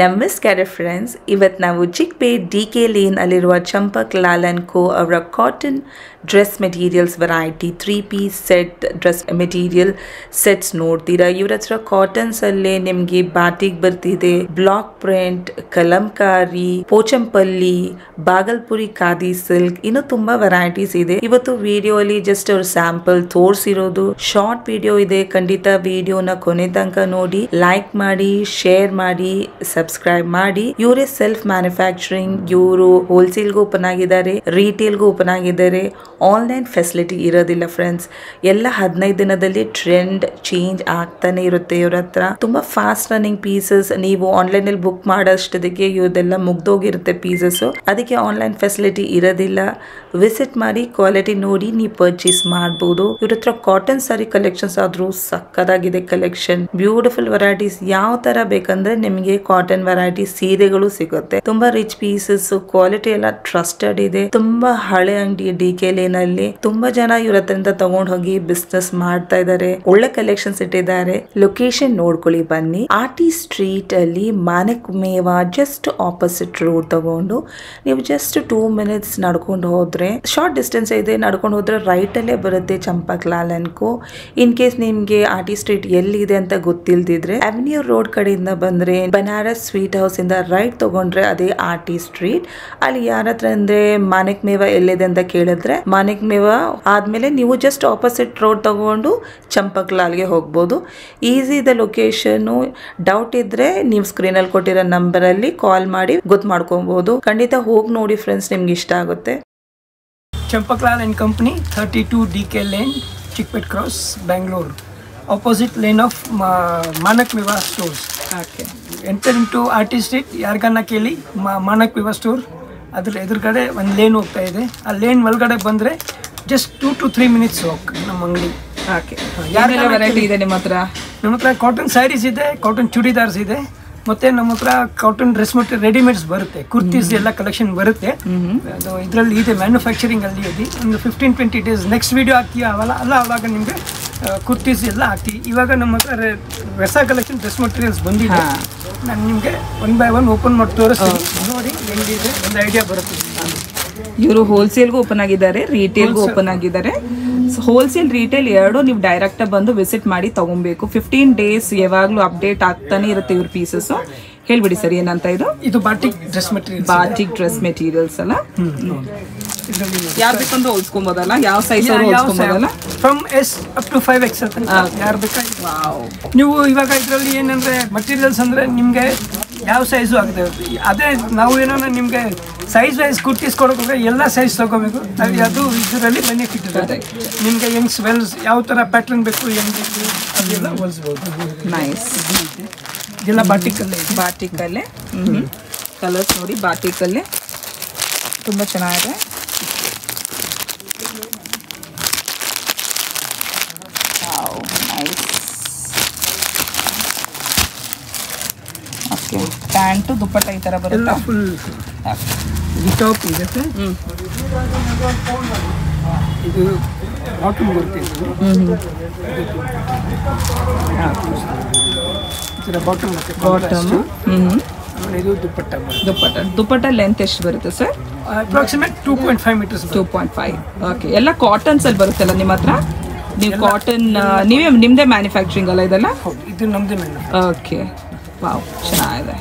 ನಮಸ್ಕಾರ ಫ್ರೆಂಡ್ಸ್, ಇವತ್ತು ನಾವು ಚಿಕ್ಕಪೇಟ್ DK ಲೇನ್ ಅಲ್ಲಿರುವ ಚಂಪಕ್ ಲಾಲ್ ಅಂಡ್ ಕೋ ಅವರ cotton dress materials variety 3-piece set dress material sets ನೋಡ್ತೀರಾ. ಇವ್ರ ಹತ್ರ ಕಾಟನ್ಸ್ ಅಲ್ಲೇ ನಿಮಗೆ ಬಾಟಿಕ್ ಬರ್ತಿದೆ, block print, Kalamkari, Pochampalli, Bhagalpuri khadi silk, ಇನ್ನು ತುಂಬಾ ವೆರೈಟೀಸ್ ಇದೆ. ಇವತ್ತು ವಿಡಿಯೋ ಅಲ್ಲಿ ಜಸ್ಟ್ ಅವ್ರ ಸ್ಯಾಂಪಲ್ ತೋರಿಸಿರೋದು. ಶಾರ್ಟ್ ವಿಡಿಯೋ ಇದೆ, ಖಂಡಿತ ವಿಡಿಯೋನ ಕೊನೆ ತನಕ ನೋಡಿ, ಲೈಕ್ ಮಾಡಿ, ಶೇರ್ ಮಾಡಿ, ಸಬ್ಸ್ಕ್ರೈಬ್ ಮಾಡಿ. ಇವರೇ ಸೆಲ್ಫ್ ಮ್ಯಾನುಫ್ಯಾಕ್ಚರಿಂಗ್, ಇವರು ಹೋಲ್ಸೇಲ್ಗೂ ಓಪನ್ ಆಗಿದ್ದಾರೆ, ರಿಟೇಲ್ಗೂ ಓಪನ್ ಆಗಿದ್ದಾರೆ. ಆನ್ಲೈನ್ ಫೆಸಿಲಿಟಿ ಇರೋದಿಲ್ಲ ಫ್ರೆಂಡ್ಸ್. ಎಲ್ಲ 15 ದಿನದಲ್ಲಿ ಟ್ರೆಂಡ್ ಚೇಂಜ್ ಆಗ್ತಾನೆ ಇರುತ್ತೆ ಇವ್ರ ಹತ್ರ. ತುಂಬಾ ಫಾಸ್ಟ್ ರನ್ನಿಂಗ್ ಪೀಸಸ್. ನೀವು ಆನ್ಲೈನ್ ಅಲ್ಲಿ ಬುಕ್ ಮಾಡೋಷ್ಟೊತ್ತಿಗೆ ಇವದೆಲ್ಲ ಮುಗ್ದೋಗಿರುತ್ತೆ ಪೀಸಸ್. ಅದಕ್ಕೆ ಆನ್ಲೈನ್ ಫೆಸಿಲಿಟಿ ಇರೋದಿಲ್ಲ. ವಿಸಿಟ್ ಮಾಡಿ, ಕ್ವಾಲಿಟಿ ನೋಡಿ ನೀವು ಪರ್ಚೇಸ್ ಮಾಡಬಹುದು. ಇವ್ರ ಹತ್ರ ಕಾಟನ್ ಸಾರಿ ಕಲೆಕ್ಷನ್ಸ್ ಆದ್ರೂ ಸಕ್ಕದಾಗಿದೆ ಕಲೆಕ್ಷನ್. ಬ್ಯೂಟಿಫುಲ್ ವೆರೈಟೀಸ್ ಯಾವ ತರ ಬೇಕಂದ್ರೆ ನಿಮಗೆ ಕಾಟನ್ ವೆರೈಟಿ ಸೀರೆಗಳು ಸಿಗುತ್ತೆ. ತುಂಬಾ ರಿಚ್ ಪೀಸಸ್, ಕ್ವಾಲಿಟಿ ಎಲ್ಲ ಟ್ರಸ್ಟೆಡ್ ಇದೆ. ತುಂಬಾ ಹಳೆ ಅಂಗಡಿ DK ಲೇನ್ ಅಲ್ಲಿ ತುಂಬಾ ಜನ ಇವ್ರ ಹತ್ರದಿಂದ ತಗೊಂಡ್ ಹೋಗಿ ಬಿಸ್ನೆಸ್ ಮಾಡ್ತಾ ಇದ್ದಾರೆ. ಒಳ್ಳೆ ಕಲೆಕ್ಷನ್ಸ್ ಇಟ್ಟಿದ್ದಾರೆ. ಲೊಕೇಶನ್ ನೋಡ್ಕೊಳ್ಳಿ ಬನ್ನಿ. RT ಸ್ಟ್ರೀಟ್ ಅಲ್ಲಿ Manak Mewa just opposite road ತಗೊಂಡು ನೀವು ಜಸ್ಟ್ 2 minutes ನಡ್ಕೊಂಡು ಹೋದ್ರೆ, ಶಾರ್ಟ್ ಡಿಸ್ಟೆನ್ಸ್ ಇದೆ, ನಡ್ಕೊಂಡು ಹೋದ್ರೆ ರೈಟ್ ಅಲ್ಲೇ ಬರುತ್ತೆ Champak Lal and co. In case ನಿಮ್ಗೆ RT ಸ್ಟ್ರೀಟ್ ಎಲ್ಲಿದೆ ಅಂತ ಗೊತ್ತಿಲ್ದಿದ್ರೆ ಅವೆನ್ಯೂ ರೋಡ್ ಕಡೆಯಿಂದ ಬಂದ್ರೆ ಬನಾರಸ್ ಸ್ವೀಟ್ ಹೌಸ್ ಇಂದ ರೈಟ್ ತಗೊಂಡ್ರೆ ಅದೇ RT ಸ್ಟ್ರೀಟ್. ಅಲ್ಲಿ ಯಾರ ಹತ್ರ ಅಂದ್ರೆ ಮಾನಕ್ ಮೇವಾ ಎಲ್ಲಿದೆ ಅಂತ ಕೇಳಿದ್ರೆ ಮಾನಕ್ ಮೇವಾ ಆದ್ಮೇಲೆ ನೀವು ಜಸ್ಟ್ ಆಪೋಸಿಟ್ ರೋಡ್ ತಗೊಂಡು ಚಂಪಕ್ ಲಾಲ್ಗೆ ಹೋಗ್ಬೋದು. ಈಸಿ ಇದೆ ಲೊಕೇಶನ್. ಡೌಟ್ ಇದ್ರೆ ನೀವು ಸ್ಕ್ರೀನ್ ಅಲ್ಲಿ ಕೊಟ್ಟಿರೋ ನಂಬರ್ ಅಲ್ಲಿ ಕಾಲ್ ಮಾಡಿ ಗೊತ್ತು ಮಾಡ್ಕೊಬಹುದು. ಖಂಡಿತ ಹೋಗಿ ನೋಡಿ ಫ್ರೆಂಡ್ಸ್, ನಿಮ್ಗೆ ಇಷ್ಟ ಆಗುತ್ತೆ. Champak Lal and company, 32 DK lane, Chickpet cross, Bangalore, opposite lane of Manak Mewa stores. Enter into RT street. ಯಾರಿಗನ್ನ ಕೇಳಿ ಮಾನಕ್ ಮೇವಾ ಸ್ಟೋರ್ ಅದ್ರ ಎದುರುಗಡೆ ಒಂದು ಲೇನ್ ಹೋಗ್ತಾ ಇದೆ. ಆ ಲೇನ್ ಒಳಗಡೆ ಬಂದರೆ ಜಸ್ಟ್ 2 to 3 minutes ವಾಕ್ ನಮ್ಮ ಅಂಗಡಿ. ಯಾರೆಲ್ಲ ವೆರೈಟಿ ಇದೆ ನಿಮ್ಮ ಹತ್ರ? ನಮ್ಮ ಹತ್ರ ಕಾಟನ್ ಸ್ಯಾರೀಸ್ ಇದೆ, ಕಾಟನ್ ಚೂಡಿದಾರ್ಸ್ ಇದೆ, ಮತ್ತೆ ನಮ್ಮ ಹತ್ರ ಕಾಟನ್ ಡ್ರೆಸ್ ಮತ್ತೆ ರೆಡಿಮೇಡ್ಸ್ ಬರುತ್ತೆ, ಕುರ್ತೀಸ್ ಎಲ್ಲ ಕಲೆಕ್ಷನ್ ಬರುತ್ತೆ. ಅದು ಇದರಲ್ಲಿ ಇದೆ, ಮ್ಯಾನುಫ್ಯಾಕ್ಚರಿಂಗ್ ಅಲ್ಲಿ ಇದೆ. ಒಂದು 15-20 days ನೆಕ್ಸ್ಟ್ ವಿಡಿಯೋ ಹಾಕ್ತೀವಿ ಅವಾಗ ನಿಮಗೆ ಕುರ್ತೀಸ್ ಎಲ್ಲ ಹಾಕ್ತೀವಿ. ಇವಾಗ ನಮ್ಮ ಹತ್ರ ಹೊಸ ಕಲೆಕ್ಷನ್ ಡ್ರೆಸ್ ಮಟೀರಿಯಲ್ಸ್ ಬಂದಿದೆ. ನಾನು ನಿಮಗೆ 1 by 1 ಓಪನ್ ಮಾಡಿ ತೋರಿಸ್ತೀನಿ, ನೋಡಿ ಹೆಂಗಿದೆ ಒಂದು ಐಡಿಯಾ ಬರುತ್ತೆ. ಇವರು ಹೋಲ್ಸೇಲ್ಗೂ ಓಪನ್ ಆಗಿದ್ದಾರೆ, ರಿಟೇಲ್ಗೂ ಓಪನ್ ಆಗಿದ್ದಾರೆ. ಹೋಲ್ಸೇಲ್ ರಿಟೇಲ್ ಎರಡು ನೀವು ಡೈರೆಕ್ಟ್ ಬಂದು ವಿಸಿಟ್ ಮಾಡಿ ತಗೊಬೇಕು. 15 days ಯಾವಾಗ್ಲೂ ಅಪ್ಡೇಟ್ ಆಗ್ತಾನೆ ಇರುತ್ತೆ ಇವ್ರ ಪೀಸಸ್. ಹೇಳ್ಬಿಡಿ ಸರ್, ಏನಂತ ಇದು batik dress materials. Batik dress materials ಅಲ್ಲ, ಯಾರು ಬೇಕಂದ್ರೆ ಹೊಲ್ಸ್ಕೊಬೋದಲ್ಲ, ಯಾವ ಸೈಜ್ ಹೊಲ್ಸ್ಕೊಬೋದಲ್ಲ, from S up to 5XL ಯಾರು ಬೇಕಾಗಿ. ನೀವು ಇವಾಗ ಇದರಲ್ಲಿ ಏನಂದ್ರೆ ಮಟೀರಿಯಲ್ಸ್ ಅಂದ್ರೆ ನಿಮ್ಗೆ ಯಾವ ಸೈಜು ಆಗಿದೆ. ಅದೇ ನಾವು ಏನೋ ನಿಮ್ಗೆ ಸೈಜ್ ವೈಸ್ ಕುರ್ತೀಸ್ ಕೊಡೋಕೆ ಎಲ್ಲ ಸೈಜ್ ತಗೋಬೇಕು. ಅದು ಇದರಲ್ಲಿ ಬೆನಿಫಿಟ್ ಇರುತ್ತೆ ನಿಮ್ಗೆ. ಹೆಂಗ್ ಸ್ವೆಲ್ಸ್ ಯಾವ ತರ ಪ್ಯಾಟರ್ನ್ ಬೇಕು, ಹೆಂಗ್ ಬೇಕು ಅದೆಲ್ಲ ಹೊಲಿಸ್ಬೋದು. ನೈಸ್. ಇದೆಲ್ಲ ಬಾಟಿಕಲ್ಲೇ ಕಲರ್ಸ್ ನೋಡಿ, ಬಾಟಿಕಲ್ಲೇ ತುಂಬ ಚೆನ್ನಾಗಿದೆ. ಓಕೆ, ಪ್ಯಾಂಟು ದುಪ್ಪಟ್ಟ ಈ ಥರ ಬರುತ್ತೆ. ಫುಲ್ ಟಾಪ್ ಇದೆ. ಇದು ಬಾಟಮ್ ಬರುತ್ತೆ. ಬಾಟಮ್ ಇದು ದುಪ್ಪಟ್ಟ ಲೆಂತ್ ಎಷ್ಟು ಬರುತ್ತೆ ಸರ್? Approximate 2.5 meters. 2.5. ಓಕೆ, ಎಲ್ಲ ಕಾಟನ್ಸ್ ಅಲ್ಲಿ ಬರುತ್ತಲ್ಲ ನಿಮ್ಮ ಹತ್ರ? ನೀವು ಕಾಟನ್ ನಿಮ್ದೇ ಮ್ಯಾನುಫ್ಯಾಕ್ಚರಿಂಗ್ ಅಲ್ಲ ಇದೆಲ್ಲ? ಇದು ನಮ್ದೇ ಮ್ಯಾನುಫ್ಯಾಕ್ಚರಿಂಗ್. ಓಕೆ, ವಾವ್, ಚೆನ್ನಾಗಿದೆ.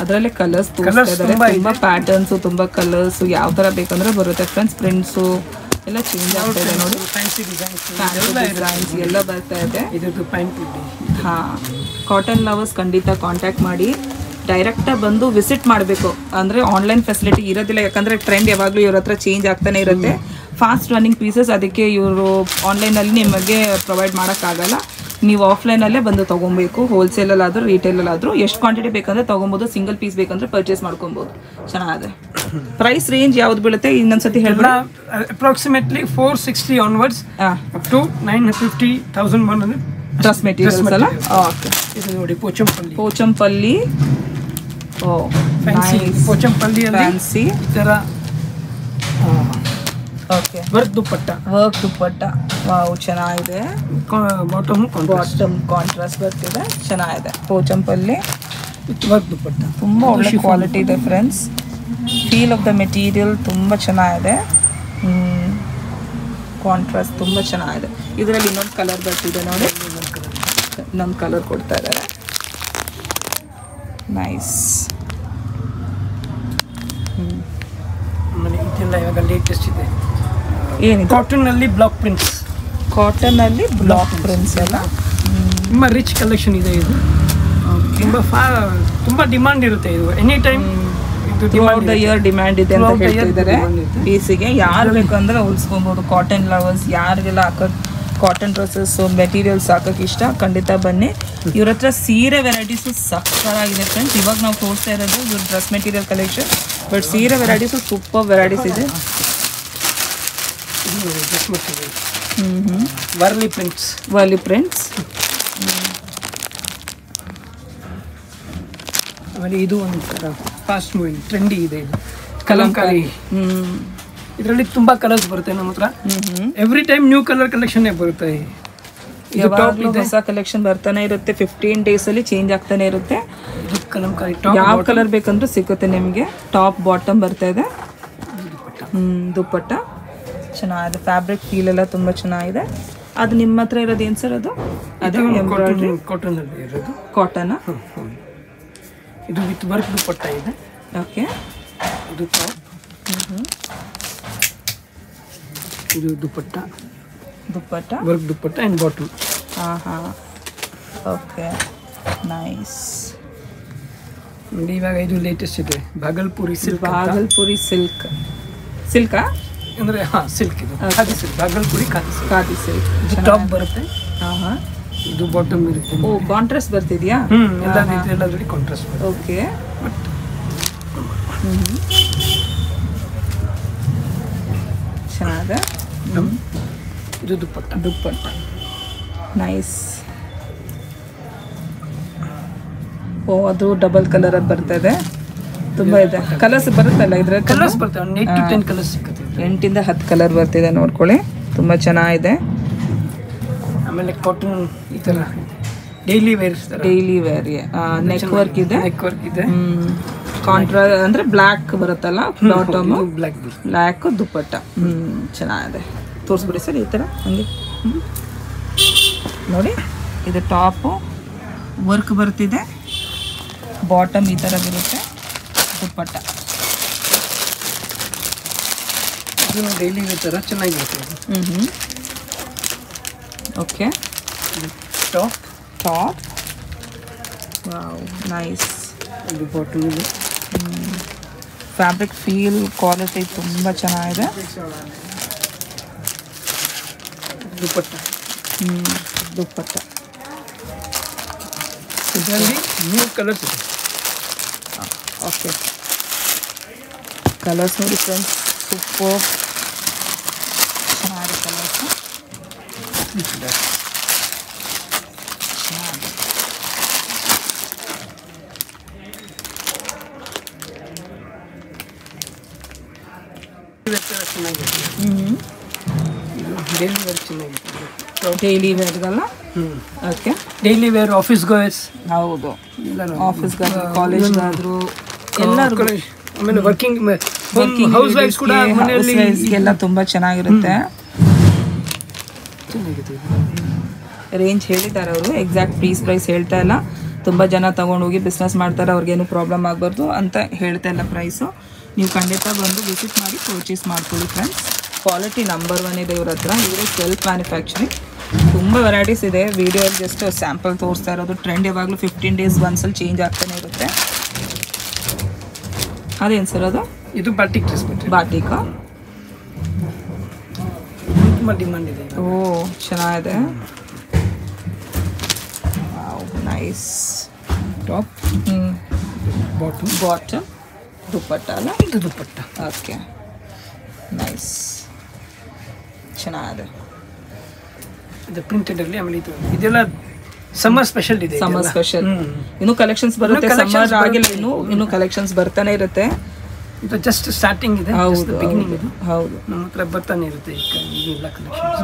ಅದರಲ್ಲೇ ಕಲರ್ಸ್ ತೋರಿಸ್ತಾ ಇದ್ದಾರೆ. ತುಂಬಾ ಪ್ಯಾಟರ್ನ್ಸ್, ತುಂಬಾ ಕಲರ್ಸ್, ಯಾವ ತರ ಬೇಕಂದ್ರೆ ಬರುತ್ತೆ ಫ್ರೆಂಡ್ಸ್. ಪ್ರಿಂಟ್ಸು ಎಲ್ಲ ಚೇಂಜ್ ಆಗ್ತಾ ಇದೆ ನೋಡಿ. ಫ್ಯಾನ್ಸಿ ಡಿಸೈನ್ಸ್ ಎಲ್ಲ ಬರ್ತಾ ಇದೆ. ಹಾ, ಕಾಟನ್ ಲವರ್ಸ್ ಖಂಡಿತ ಕಾಂಟ್ಯಾಕ್ಟ್ ಮಾಡಿ. ಡೈರೆಕ್ಟಾಗಿ ಬಂದು ವಿಸಿಟ್ ಮಾಡಬೇಕು. ಅಂದರೆ ಆನ್ಲೈನ್ ಫೆಸಿಲಿಟಿ ಇರೋದಿಲ್ಲ, ಯಾಕಂದರೆ ಟ್ರೆಂಡ್ ಯಾವಾಗಲೂ ಇವ್ರ ಹತ್ರ ಚೇಂಜ್ ಆಗ್ತಾನೆ ಇರುತ್ತೆ. ಫಾಸ್ಟ್ ರನ್ನಿಂಗ್ ಪೀಸಸ್, ಅದಕ್ಕೆ ಇವರು ಆನ್ಲೈನಲ್ಲಿ ನಿಮಗೆ ಪ್ರೊವೈಡ್ ಮಾಡೋಕ್ಕಾಗಲ್ಲ. ನೀವು ಆಫ್ಲೈನಲ್ಲೇ ಬಂದು ತೊಗೊಬೇಕು. ಹೋಲ್ಸೇಲಲ್ಲಾದರೂ ರಿಟೇಲಲ್ಲಾದರೂ ಎಷ್ಟು ಕ್ವಾಂಟಿಟಿ ಬೇಕಂದ್ರೆ ತೊಗೊಬೋದು. ಸಿಂಗಲ್ ಪೀಸ್ ಬೇಕಂದ್ರೆ ಪರ್ಚೇಸ್ ಮಾಡ್ಕೊಬೋದು. ಚೆನ್ನಾಗಿದೆ. ಪ್ರೈಸ್ ರೇಂಜ್ ಯಾವ್ದು ಬೀಳುತ್ತೆ ಇನ್ನೊಂದ್ಸತಿ ಹೇಳ್ಬಿಡ? Approximately 460 onwards up to 950,100 dress materials ಅಲ್ಲ? ಓಕೆ, ಇದು ನೋಡಿ Pochampalli. Oh, fancy Pochampalli fancy ತರ. Okay, work dupatta. ವಾವ್, ಚೆನ್ನಾಗಿದೆ. ಬಾಟಮ್ ಕಾಂಟ್ರಾಸ್ಟ್ ಬರ್ತಿದೆ, ಚೆನ್ನಾಗಿದೆ. Pochampalli with work dupatta. ತುಂಬ ಒಳ್ಳೆ ಕ್ವಾಲಿಟಿ ಇದೆ friends. Feel of the material ತುಂಬ ಚೆನ್ನಾಗಿದೆ. ಕಾಂಟ್ರಾಸ್ಟ್ ತುಂಬ ಚೆನ್ನಾಗಿದೆ. ಇದರಲ್ಲಿ ಇನ್ನೊಂದು ಕಲರ್ ಬರ್ತಿದೆ ನೋಡಿ, ಇನ್ನೊಂದು ಕಲರ್ ಕೊಡ್ತಾ ಇದ್ದಾರೆ. ನೈಸ್. ಆಮೇಲೆ ಇದೆಲ್ಲ ಇವಾಗ ಲೇಟೆಸ್ಟ್ ಇದೆ. ಏನಿದೆ? ಕಾಟನ್ನಲ್ಲಿ ಬ್ಲಾಕ್ ಪ್ರಿಂಟ್ಸ್. ಕಾಟನಲ್ಲಿ ಬ್ಲಾಕ್ ಪ್ರಿಂಟ್ಸ್ ಎಲ್ಲ ತುಂಬ ರಿಚ್ ಕಲೆಕ್ಷನ್ ಇದೆ ಇದು. ತುಂಬ ಡಿಮಾಂಡ್ ಇರುತ್ತೆ ಇದು. Any time throughout the year demand ಇದೆ ಅಂತ ಹೇಳ್ತಿದ್ದಾರೆ. ಪೀಸಿಗೆ ಯಾರು ಬೇಕಂದ್ರೆ ಹೊಲ್ಸ್ಕೊಬೋದು. ಕಾಟನ್ ಲವರ್ಸ್ ಯಾರಿಗೆಲ್ಲ ಹಾಕೋದು ಕಾಟನ್ ಡ್ರೆಸ್ಸಸ್ ಮೆಟೀರಿಯಲ್ಸ್ ಹಾಕೋಕೆ ಇಷ್ಟ, ಖಂಡಿತ ಬನ್ನಿ. ಇವ್ರ ಹತ್ರ ಸೀರೆ ವೆರೈಟೀಸು ಸಕ್ಕತ್ತಾಗಿದೆ ಫ್ರೆಂಡ್ಸ್. ಇವಾಗ ನಾವು ತೋರಿಸ್ತಾ ಇರೋದು ಇವ್ರ ಡ್ರೆಸ್ ಮೆಟೀರಿಯಲ್ ಕಲೆಕ್ಷನ್, ಬಟ್ ಸೀರೆ ವೆರೈಟೀಸು ಸೂಪರ್ ವೆರೈಟೀಸ್ ಇದೆ. ವರ್ಲಿ ಪ್ರಿಂಟ್ಸ್. ವರ್ಲಿ ಪ್ರಿಂಟ್ಸ್. ಆಮೇಲೆ ಇದು ಒಂಥರ ಫಾಸ್ಟ್ ಮೂವಿಂಗ್ ಟ್ರೆಂಡಿ ಇದೆ ಇದು ಕಲಂಕಾರಿ. ಇದರಲ್ಲಿ ತುಂಬಾ ಕಲರ್ಸ್ ಬರುತ್ತೆ ನಮ್ಮ ಹತ್ರ. Every time new colour collection ಬರುತ್ತೆ. ಯಾವಾಗಲೂ ಹೊಸ ಕಲೆಕ್ಷನ್ ಬರ್ತಾನೆ ಇರುತ್ತೆ. 15 days ಅಲ್ಲಿ ಚೇಂಜ್ ಆಗ್ತಾನೆ ಇರುತ್ತೆ. ಇದು ಕಲಂಕಾರಿ. ಯಾವ ಕಲರ್ ಬೇಕಂದ್ರೂ ಸಿಗುತ್ತೆ ನಿಮಗೆ. ಟಾಪ್ ಬಾಟಮ್ ಬರ್ತಾ ಇದೆ. ದುಪ್ಪಟ್ಟ ಚೆನ್ನಾಗಿದೆ. ಫ್ಯಾಬ್ರಿಕ್ ಫೀಲ್ ಎಲ್ಲ ತುಂಬ ಚೆನ್ನಾಗಿದೆ. ಅದು ನಿಮ್ಮ ಹತ್ರ ಇರೋದು ಏನು ಸರ್? ಅದು ಅದೇ ಎಂಬ್ರಾಯ್ಡ್ರಿ ಕಾಟನ್ ಅಲ್ಲಿ ಇರೋದು. ಕಾಟನ್. ಇದು ವಿತ್ ವರ್ಕ್ ದುಪ್ಪಟ್ಟ ಇದೆ. ಓಕೆ. ಇದು ಟಾಪ್. ಇದು ದುಪ್ಪಟ್ಟ. ದುಪ್ಪಟ್ಟ ವರ್ಕ್ ದುಪ್ಪಟ್ಟ ಅಂಡ್ ಬಾಟಮ್. ಹಾಂ. Okay, nice. ಇವಾಗ ಇದು ಲೇಟೆಸ್ಟ್ ಇದೆ ಭಾಗಲ್ಪುರಿ ಸಿಲ್ಕ್. ಭಾಗಲ್ಪುರಿ ಸಿಲ್ಕ್. ಸಿಲ್ಕಾ ಅಂದರೆ ಸಿಲ್ಕ್ ಇದು. ಖಾದಿ ಸಿಲ್ಕ್. ಭಾಗಲ್ಪುರಿ ಖಾದಿ ಸಿಲ್ಕ್. ಇದು ಟಾಪ್ ಬರುತ್ತೆ. ಹಾಂ. ಇದು ಬಾಟಮ್ ಇರುತ್ತೆ. ಓ, ಕಾಂಟ್ರಾಸ್ಟ್ ಬರ್ತಿದ್ಯಾ? ಎಲ್ಲದರಲ್ಲಿ ಕಾಂಟ್ರಾಸ್ಟ್ ಬರುತ್ತೆ. ಓಕೆ. ಚೆನ್ನಾಗಿದೆ. ಇದು ದುಪ್ಪಟ್ಟ. ದುಪ್ಪಟ್ಟ ನೈಸ್. ಓ, ಅದು ಡಬಲ್ ಕಲರ್ ಅದು ಬರ್ತಾ ಇದೆ. ತುಂಬ ಇದೆ. ಕಲರ್ಸ್ ಬರುತ್ತಲ್ಲ ಇದ್ರ? ಕಲರ್ಸ್ ಬರ್ತವೆ. 8 to 10 ಕಲರ್ಸ್ ಸಿಗುತ್ತೆ. 8 ಇಂದ 10 ಕಲರ್ ಬರ್ತಿದೆ, ನೋಡ್ಕೊಳ್ಳಿ. ತುಂಬ ಚೆನ್ನಾಗಿದೆ. ಆಮೇಲೆ ಕಾಟನ್ ಈ ಥರ daily wear. Daily wear. Neck work ಇದೆ. ನೆಕ್ ವರ್ಕ್ ಇದೆ. ಅಂದ್ರೆ ಬ್ಲ್ಯಾಕ್ ಬರುತ್ತಲ್ಲ ಬಾಟಮ್. ಬ್ಲ್ಯಾಕ್ ದುಪ್ಪಟ್ಟ. ಚೆನ್ನಾಗಿದೆ. ತೋರಿಸ್ಬಿಡಿ ಸರ್ ಈ ಥರ ಹಂಗೆ. ನೋಡಿ, ಇದು ಟಾಪು ವರ್ಕ್ ಬರ್ತಿದೆ. ಬಾಟಮ್ ಈ ಥರ ಬರುತ್ತೆ. ದುಪ್ಪಟ್ಟ ಇದು ಡೈಲಿ ವೇರ್ ಥರ ಚೆನ್ನಾಗಿರುತ್ತೆ. ಓಕೆ. ಟಾಪ್. Wow, nice. ಇದು ಬಾಟಮ್ ಇದೆ. ಫ್ಯಾಬ್ರಿಕ್ ಫೀಲ್ ಕ್ವಾಲಿಟಿ ತುಂಬ ಚೆನ್ನಾಗಿದೆ. ದುಪ್ಪಟ್ಟ. ದುಪ್ಪಟ್ಟ. ಇದರಲ್ಲಿ ನ್ಯೂ ಕಲರ್ಸ್ ಇದೆ. ಓಕೆ. ಕಲರ್ಸ್ ನೋಡಿ ಫ್ರೆಂಡ್ಸ್, ಸೂಪರ್ ಚೆನ್ನಾಗಿದೆ ಕಲರ್ಸು. ಡೈಲಿ ವೇರ್ಗಲ್ಲ. Okay. Daily wear office goers. ಹೌದು, ಆಫೀಸ್ಗಾದ್ರು ಕಾಲೇಜ್ಗಾದ್ರು ಎಲ್ಲರೂ. ಆಮೇಲೆ ವರ್ಕಿಂಗ್ ಹೌಸ್ ವೈಫ್ಸ್ ಕೂಡ ಎಲ್ಲ ತುಂಬ ಚೆನ್ನಾಗಿರುತ್ತೆ. ರೇಂಜ್ ಹೇಳಿದ್ದಾರೆ ಅವರು. ಎಕ್ಸಾಕ್ಟ್ ಪ್ರೈಸ್ ಹೇಳ್ತಾ ಇಲ್ಲ. ತುಂಬ ಜನ ತೊಗೊಂಡೋಗಿ ಬಿಸ್ನೆಸ್ ಮಾಡ್ತಾರೆ, ಅವ್ರಿಗೇನು ಪ್ರಾಬ್ಲಮ್ ಆಗಬಾರ್ದು ಅಂತ ಹೇಳ್ತಾ ಇಲ್ಲ ಪ್ರೈಸು. ನೀವು ಖಂಡಿತ ಬಂದು ವಿಸಿಟ್ ಮಾಡಿ ಪರ್ಚೇಸ್ ಮಾಡ್ಕೊಳ್ಳಿ ಫ್ರೆಂಡ್ಸ್. ಕ್ವಾಲಿಟಿ ನಂಬರ್ 1 ಇದೆ ಇವ್ರ ಹತ್ರ. ಇವರೇ ಸೆಲ್ಫ್ ಮ್ಯಾನುಫ್ಯಾಕ್ಚರಿಂಗ್. ತುಂಬ ವೆರೈಟೀಸ್ ಇದೆ. ವಿಡಿಯೋಲ್ಲಿ ಜಸ್ಟ್ ಸ್ಯಾಂಪಲ್ ತೋರಿಸ್ತಾ ಇರೋದು. ಟ್ರೆಂಡ್ ಯಾವಾಗಲೂ 15 days ಒಂದ್ಸಲ ಚೇಂಜ್ ಆಗ್ತಾನೆ ಇರುತ್ತೆ. ಅದೇನು ಸರ್ ಅದು? ಇದು ಬಾಟಿಕ್ ಡ್ರೆಸ್. ಬಾಟಿಕಾ? ತುಂಬ ಡಿಮಾಂಡ್ ಇದೆ. ಓ, ಚೆನ್ನಾಗಿದೆ. ನೈಸ್. ಟಾಪ್. ಬಾಟಮ್ ದುಪ್ಪಟ್ಟ ಅಲ್ಲ? ಇದು ದುಪ್ಪಟ್ಟ. Okay, nice. ಚೆನ್ನಾಗಿದೆ. ಇದು ಪ್ರಿಂಟೆಡ್ ಅಲ್ಲಿ. ಆಮೇಲೆ ಇದೆಲ್ಲ ಸಮ್ಮರ್ ಸ್ಪೆಷಲ್ ಇದೆ. Summer special. ಇನ್ನು ಕಲೆಕ್ಷನ್ಸ್ ಬರುತ್ತೆ. ಸಮ್ಮರ್ ಆಗಿಲ್ಲ, ಇನ್ನು ಕಲೆಕ್ಷನ್ಸ್ ಬರ್ತಾನೆ ಇರುತ್ತೆ. ಇದು ಜಸ್ಟ್ ಸ್ಟಾರ್ಟಿಂಗ್ ಇದೆ. ಹೌದು, ಇದು ಹೌದು. ನಮ್ಮ ಹತ್ರ ಬರ್ತಾನೆ ಇರುತ್ತೆ ಎಲ್ಲ ಕಲೆಕ್ಷನ್ಸ್.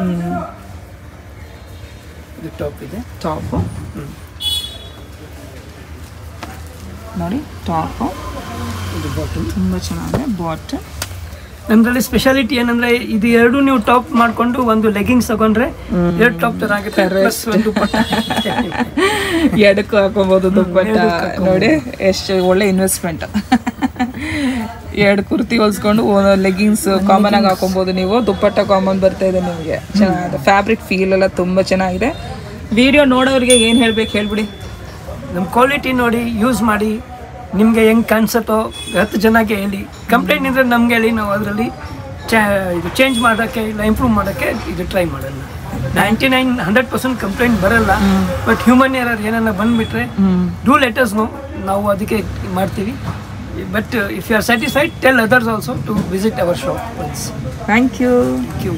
ಇದು ಟಾಪ್ ಇದೆ. ಟಾಪು. ನೋಡಿ ಟಾಪು ಇದು ಬಾಟಮ್. ತುಂಬ ಚೆನ್ನಾಗಿದೆ. ಬಾಟಮ್ ನಮ್ದ್ರಲ್ಲಿ ಸ್ಪೆಷಾಲಿಟಿ ಏನಂದ್ರೆ ಇದು ಎರಡು ನೀವು ಟಾಪ್ ಮಾಡ್ಕೊಂಡು ಒಂದು ಲೆಗಿಂಗ್ಸ್ ತಗೊಂಡ್ರೆ 2 ಟಾಪ್ ತರ ಆಗುತ್ತೆ. ಪ್ಲಸ್ ಒಂದು ದುಪ್ಪಟ್ಟ ಎಡಕ್ಕೂ ಹಾಕೊಬೋದು ದುಪ್ಪಟ್ಟ. ನೋಡಿ ಎಷ್ಟು ಒಳ್ಳೆ ಇನ್ವೆಸ್ಟ್ಮೆಂಟ್. 2 ಕುರ್ತಿ ಹೊಲ್ಸ್ಕೊಂಡು ಲೆಗಿನ್ಸ್ ಕಾಮನ್ ಆಗಿ ಹಾಕೊಬೋದು ನೀವು. ದುಪ್ಪಟ್ಟ ಕಾಮನ್ ಬರ್ತಾ ಇದೆ ನಿಮಗೆ. ಚೆನ್ನಾಗಿದೆ. ಫ್ಯಾಬ್ರಿಕ್ ಫೀಲ್ ಎಲ್ಲ ತುಂಬ ಚೆನ್ನಾಗಿದೆ. ವಿಡಿಯೋ ನೋಡೋರಿಗೆ ಏನು ಹೇಳ್ಬೇಕು ಹೇಳ್ಬಿಡಿ. ನಮ್ಮ ಕ್ವಾಲಿಟಿ ನೋಡಿ ಯೂಸ್ ಮಾಡಿ, ನಿಮಗೆ ಹೆಂಗೆ ಕಾಣಿಸುತ್ತೋ 10 ಜನಕ್ಕೆ ಹೇಳಿ. ಕಂಪ್ಲೇಂಟ್ ಇದ್ದರೆ ನಮ್ಗೆ ಹೇಳಿ, ನಾವು ಅದರಲ್ಲಿ ಇದು ಚೇಂಜ್ ಮಾಡೋಕ್ಕೆ ಇಲ್ಲ ಇಂಪ್ರೂವ್ ಮಾಡೋಕ್ಕೆ ಇದು ಟ್ರೈ ಮಾಡಲ್ಲ. 99-100% ಕಂಪ್ಲೇಂಟ್ ಬರಲ್ಲ. ಬಟ್ ಹ್ಯೂಮನ್ ಎರರ್ ಏನನ್ನ ಬಂದುಬಿಟ್ರೆ ಡೂ ಲೆಟ್ ಅಸ್ ನೋ, ನಾವು ಅದಕ್ಕೆ ಮಾಡ್ತೀವಿ. But if you are satisfied, tell others also to visit our shop. Thank you. Thank you.